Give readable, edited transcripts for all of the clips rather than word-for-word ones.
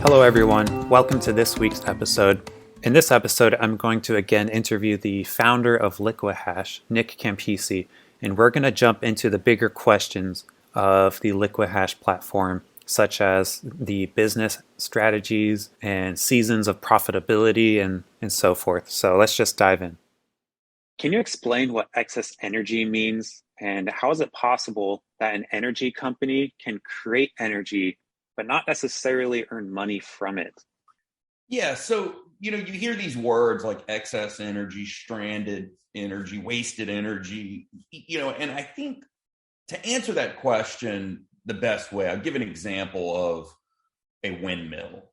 Hello, everyone. Welcome to this week's episode. In this episode, I'm going to again interview the founder of Liquihash, Nick Campisi, and we're going to jump into the bigger questions of the Liquihash platform, such as the business strategies and seasons of profitability and so forth. So let's just dive in. Can you explain what excess energy means and how is it possible that an energy company can create energy but not necessarily earn money from it? Yeah, so you hear these words like excess energy, stranded energy, wasted energy, and I think to answer that question the best way, I'll give an example of a windmill.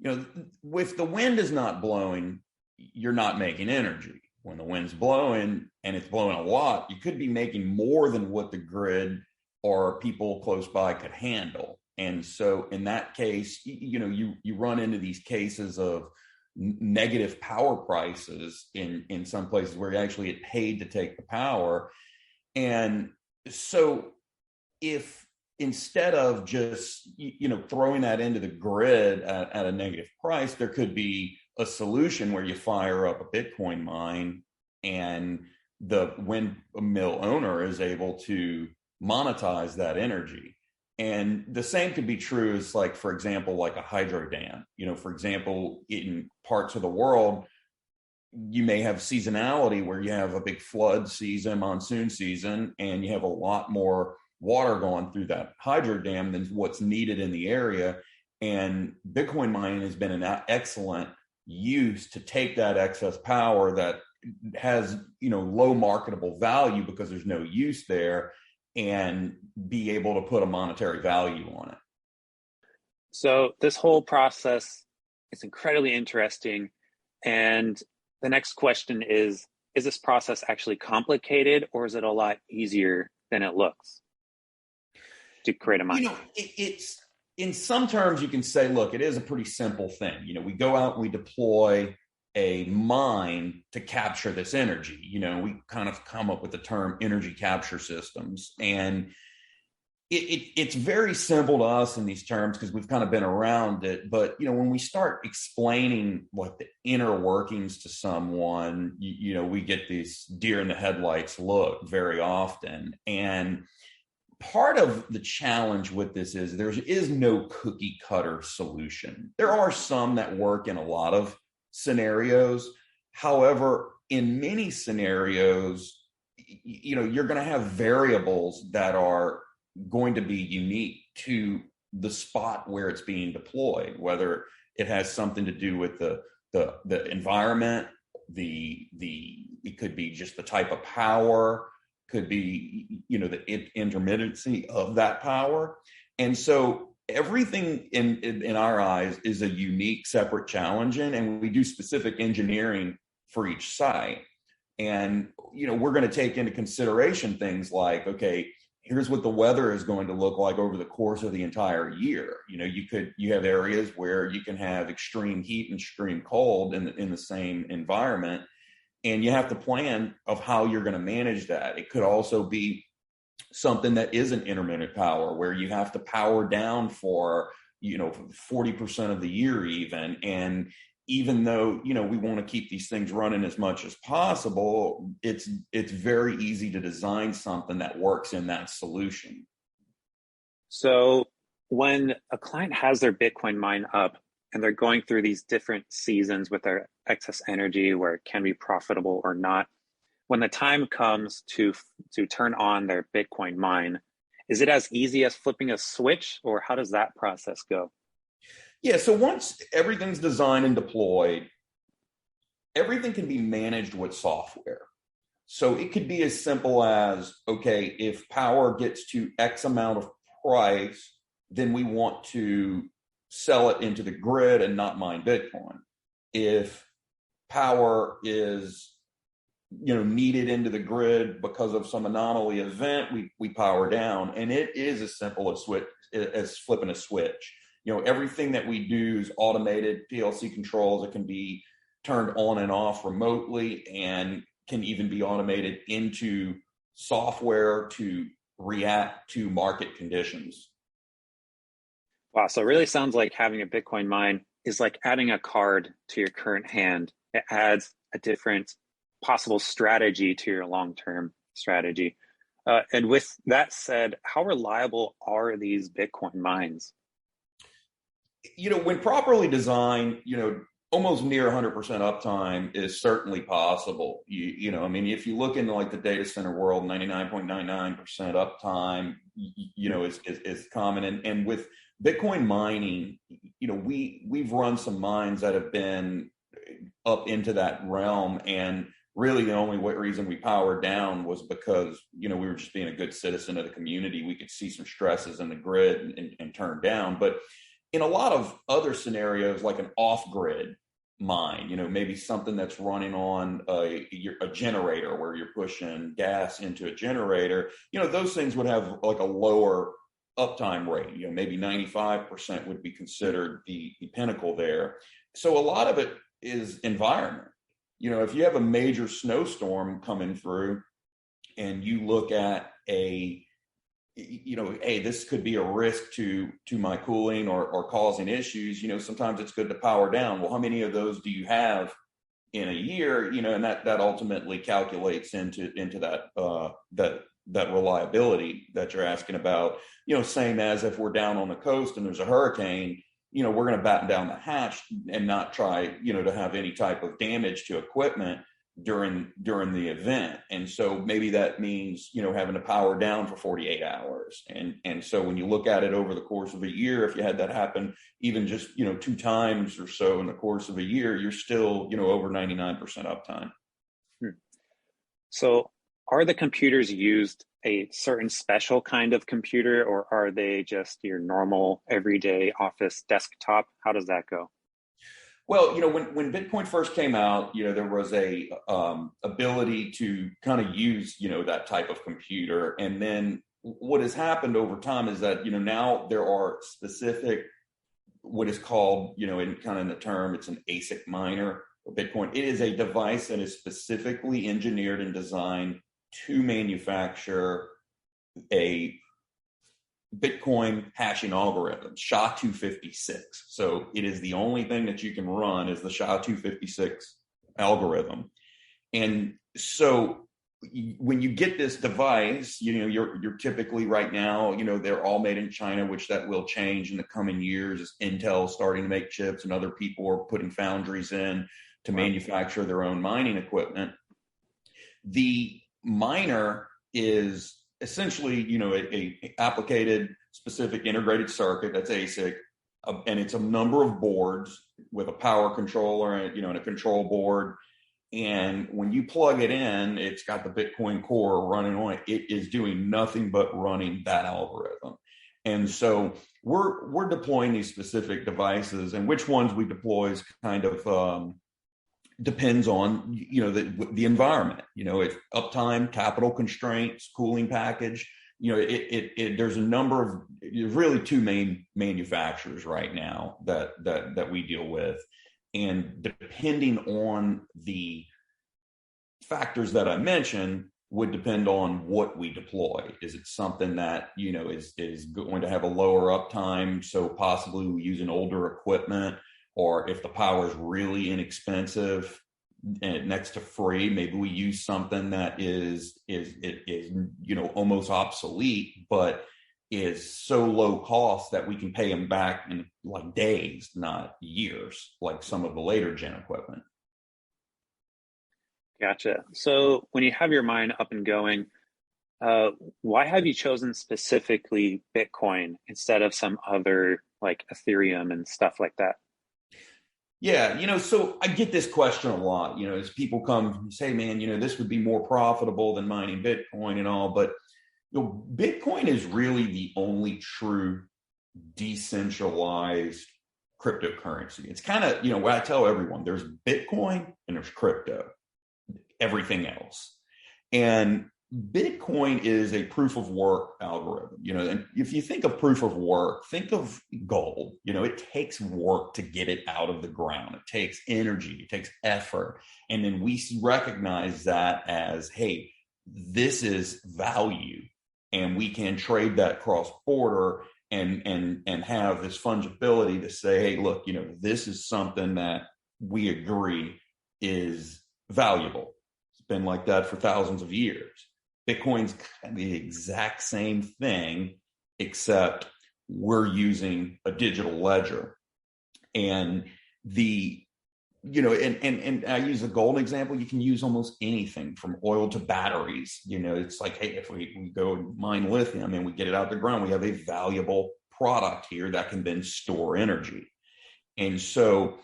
If the wind is not blowing, you're not making energy. When the wind's blowing and it's blowing a lot, you could be making more than what the grid or people close by could handle. And so in that case, you run into these cases of negative power prices in some places where you actually get paid to take the power. And so if instead of just throwing that into the grid at a negative price, there could be a solution where you fire up a Bitcoin mine and the windmill owner is able to monetize that energy. And the same could be true as, like, for example, like a hydro dam. For example, in parts of the world, you may have seasonality where you have a big flood season, monsoon season, and you have a lot more water going through that hydro dam than what's needed in the area. And Bitcoin mining has been an excellent use to take that excess power that has, low marketable value because there's no use there, and be able to put a monetary value on it. So this whole process is incredibly interesting. And the next question is this process actually complicated, or is it a lot easier than it looks to create a mine? It's in some terms you can say, look, it is a pretty simple thing. We go out and we deploy a mine to capture this energy. We kind of come up with the term energy capture systems. And it's very simple to us in these terms because we've kind of been around it. But, when we start explaining what the inner workings to someone, we get these deer in the headlights look very often. And part of the challenge with this is there is no cookie cutter solution. There are some that work in a lot of scenarios. However, in many scenarios, you're going to have variables that are going to be unique to the spot where it's being deployed, whether it has something to do with the environment, it could be just the type of power, could be the intermittency of that power. And so everything in our eyes is a unique, separate challenge, and we do specific engineering for each site. And we're going to take into consideration things like, okay, here's what the weather is going to look like over the course of the entire year. You have areas where you can have extreme heat and extreme cold in the same environment, and you have to plan of how you're going to manage that. It could also be something that isn't intermittent power, where you have to power down for 40% of the year even. And even though we want to keep these things running as much as possible, it's very easy to design something that works in that solution. So when a client has their Bitcoin mine up and they're going through these different seasons with their excess energy where it can be profitable or not, when the time comes to turn on their Bitcoin mine, is it as easy as flipping a switch, or how does that process go? Yeah, so once everything's designed and deployed, everything can be managed with software. So it could be as simple as, okay, if power gets to X amount of price, then we want to sell it into the grid and not mine Bitcoin. If power is needed into the grid because of some anomaly event, we power down. And it is as simple as flipping a switch. Everything that we do is automated PLC controls. It can be turned on and off remotely, and can even be automated into software to react to market conditions. Wow. So it really sounds like having a Bitcoin mine is like adding a card to your current hand. It adds a different possible strategy to your long-term strategy. And with that said, how reliable are these Bitcoin mines? When properly designed, almost near 100% uptime is certainly possible. I mean, if you look into like the data center world, 99.99% uptime, is common. And with Bitcoin mining, we've run some mines that have been up into that realm. And really the only reason we powered down was because, we were just being a good citizen of the community. We could see some stresses in the grid and turn down. But in a lot of other scenarios, like an off-grid mine, maybe something that's running on a generator where you're pushing gas into a generator, those things would have like a lower uptime rate. Maybe 95% would be considered the pinnacle there. So a lot of it is environment. If you have a major snowstorm coming through and you look at hey, this could be a risk to my cooling or causing issues, sometimes it's good to power down. Well, how many of those do you have in a year? And that ultimately calculates into that reliability that you're asking about, same as if we're down on the coast and there's a hurricane, we're going to batten down the hatch and not try, to have any type of damage to equipment during the event. And so maybe that means, having to power down for 48 hours. And so when you look at it over the course of a year, if you had that happen, even just, 2 times or so in the course of a year, you're still, over 99% uptime. So are the computers used a certain special kind of computer, or are they just your normal everyday office desktop? How does that go? Well, when Bitcoin first came out, there was a ability to kind of use, that type of computer. And then what has happened over time is that, now there are specific, what is called, in kind of the term, it's an ASIC miner or Bitcoin. It is a device that is specifically engineered and designed to manufacture a Bitcoin hashing algorithm, SHA-256. So it is the only thing that you can run is the SHA-256 algorithm. And so when you get this device, you're typically right now, they're all made in China, which that will change in the coming years as Intel's starting to make chips and other people are putting foundries in to manufacture their own mining equipment. The miner is essentially, a applicated specific integrated circuit that's ASIC, and it's a number of boards with a power controller and, and a control board. And when you plug it in, it's got the Bitcoin core running on it. It is doing nothing but running that algorithm. And so we're deploying these specific devices, and which ones we deploy is kind of depends on, the environment, if uptime, capital constraints, cooling package, there's a number of, there's really 2 main manufacturers right now that we deal with. And depending on the factors that I mentioned would depend on what we deploy. Is it something that, is going to have a lower uptime? So possibly we use an older equipment, or if the power is really inexpensive and next to free, maybe we use something that is almost obsolete, but is so low cost that we can pay them back in like days, not years, like some of the later gen equipment. Gotcha. So when you have your mine up and going, why have you chosen specifically Bitcoin instead of some other like Ethereum and stuff like that? Yeah, so I get this question a lot, as people come and say, man, this would be more profitable than mining Bitcoin and all, but Bitcoin is really the only true decentralized cryptocurrency. It's kind of, what I tell everyone, there's Bitcoin and there's crypto, everything else. And Bitcoin is a proof of work algorithm, and if you think of proof of work, think of gold, it takes work to get it out of the ground. It takes energy, it takes effort. And then we recognize that as, hey, this is value, and we can trade that cross border and have this fungibility to say, hey, look, this is something that we agree is valuable. It's been like that for thousands of years. Bitcoin's the exact same thing, except we're using a digital ledger. And and I use a gold example. You can use almost anything from oil to batteries. It's like, hey, if we go mine lithium and we get it out the ground, we have a valuable product here that can then store energy. And so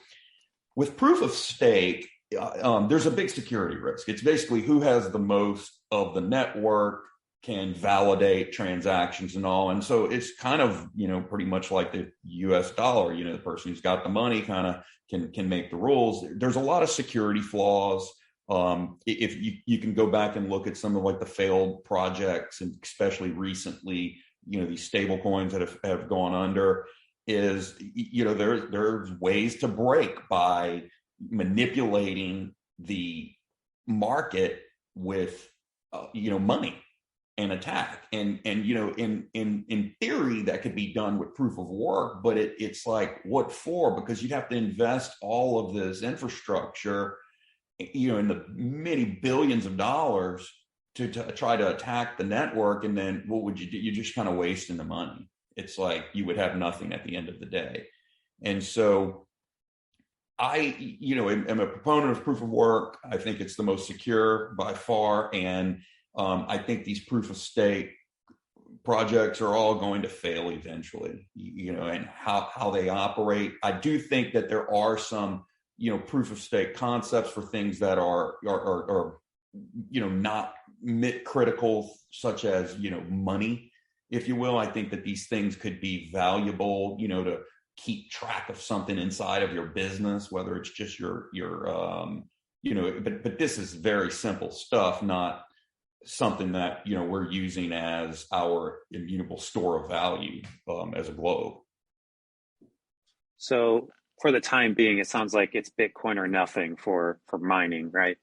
with proof of stake, there's a big security risk. It's basically who has the most of the network, can validate transactions and all. And so it's kind of, pretty much like the US dollar, the person who's got the money kind of can make the rules. There's a lot of security flaws. If you can go back and look at some of like the failed projects, and especially recently, these stable coins that have gone under, is, there's ways to break by manipulating the market with, money and attack. And in theory, that could be done with proof of work, but it's like, what for? Because you'd have to invest all of this infrastructure, in the many billions of dollars to try to attack the network. And then what would you do? You're just kind of wasting the money. It's like you would have nothing at the end of the day. And so I, am a proponent of proof of work. I think it's the most secure by far. And I think these proof of stake projects are all going to fail eventually, and how they operate. I do think that there are some, proof of stake concepts for things that are not critical, such as, money, if you will. I think that these things could be valuable, to keep track of something inside of your business, whether it's just your but this is very simple stuff, not something that we're using as our immutable store of value as a globe. So for the time being, it sounds like it's Bitcoin or nothing for mining, right?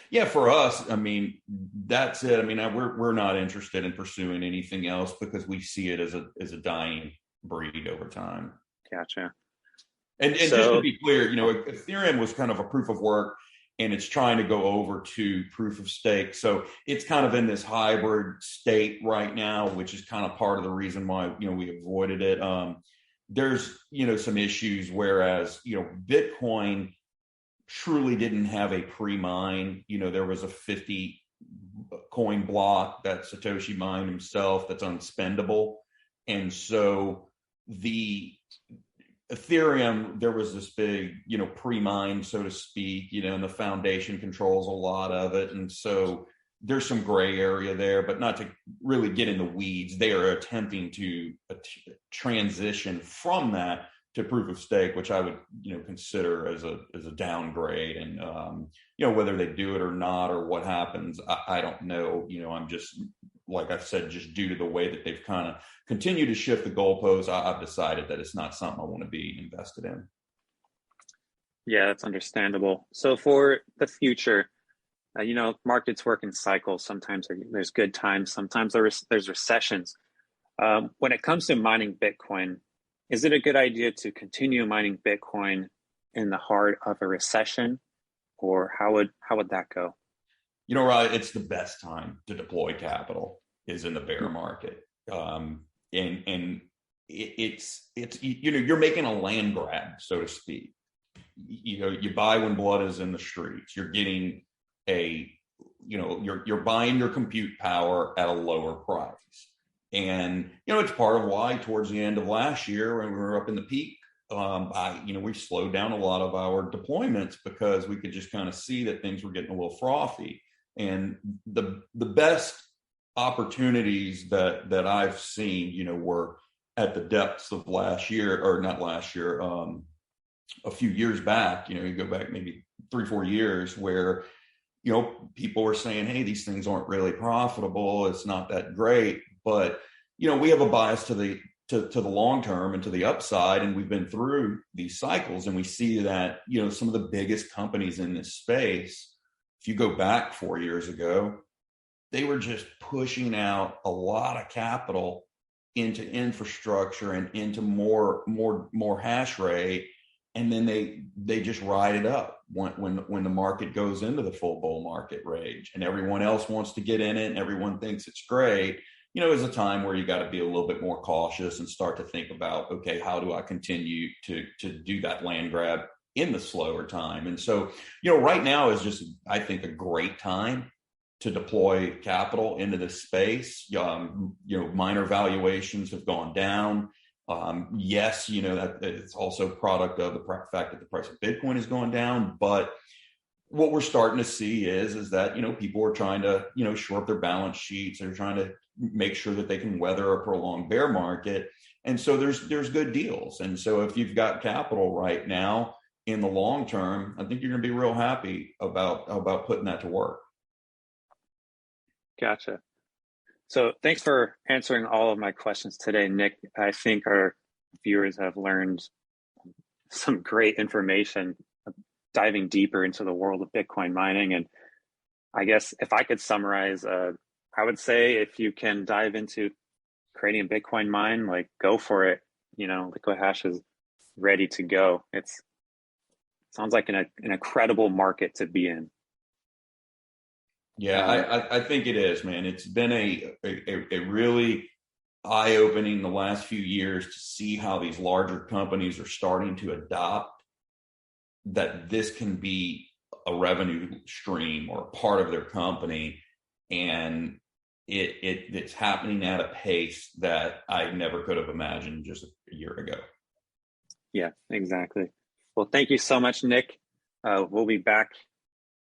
Yeah, for us, I mean, that's it. I mean, we're not interested in pursuing anything else because we see it as a dying breed over time. Gotcha. And so, just to be clear, Ethereum was kind of a proof of work, and it's trying to go over to proof of stake. So it's kind of in this hybrid state right now, which is kind of part of the reason why, we avoided it. There's, some issues, whereas, Bitcoin truly didn't have a pre-mine. There was a 50 coin block that Satoshi mined himself that's unspendable. And so the Ethereum, there was this big, pre-mine, so to speak, and the foundation controls a lot of it. And so there's some gray area there, but not to really get in the weeds. They are attempting to transition from that to proof of stake, which I would, consider as a downgrade. And, whether they do it or not, or what happens, I don't know. I'm just, like I've said, just due to the way that they've kind of continued to shift the goalposts, I've decided that it's not something I want to be invested in. Yeah, that's understandable. So for the future, markets work in cycles. Sometimes there's good times, sometimes there's recessions. When it comes to mining Bitcoin, is it a good idea to continue mining Bitcoin in the heart of a recession, or how would that go? Right, it's the best time to deploy capital is in the bear market. And it's you're making a land grab, so to speak. You buy when blood is in the streets. You're getting you're buying your compute power at a lower price. And, it's part of why towards the end of last year, when we were up in the peak, we slowed down a lot of our deployments because we could just kind of see that things were getting a little frothy. And the best opportunities that I've seen, were at the depths of last year, or not last year, a few years back. You go back maybe 3-4 years where, people were saying, hey, these things aren't really profitable. It's not that great. But, we have a bias to the long term and to the upside. And we've been through these cycles, and we see that, some of the biggest companies in this space, if you go back 4 years ago, they were just pushing out a lot of capital into infrastructure and into more hash rate, and then they just ride it up when the market goes into the full bull market rage, and everyone else wants to get in it and everyone thinks it's great. Is a time where you got to be a little bit more cautious and start to think about, okay, how do I continue to do that land grab in the slower time? And so, right now is just, I think, a great time to deploy capital into this space. Miner valuations have gone down. Yes, that it's also a product of the fact that the price of Bitcoin has gone down, but what we're starting to see is that people are trying to shore up their balance sheets. They're trying to make sure that they can weather a prolonged bear market, and so there's good deals. And so if you've got capital right now in the long term, I think you're going to be real happy about putting that to work. Gotcha. So thanks for answering all of my questions today, Nick. I think our viewers have learned some great information diving deeper into the world of Bitcoin mining. And I guess if I could summarize, I would say if you can dive into creating a Bitcoin mine, like, go for it. Liquihash is ready to go. It sounds like an incredible market to be in. Yeah, I think it is, man. It's been a really eye-opening the last few years to see how these larger companies are starting to adopt that this can be a revenue stream or a part of their company, and it's happening at a pace that I never could have imagined just a year ago. Yeah, exactly. Well, thank you so much, Nick. We'll be back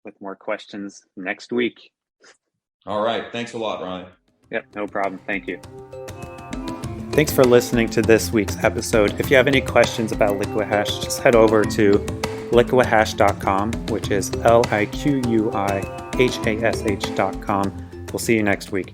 with more questions next week. All right. Thanks a lot, Ryan. Yep, no problem. Thank you. Thanks for listening to this week's episode. If you have any questions about Liquihash, just head over to liquihash.com, which is LIQUIHASH.com. We'll see you next week.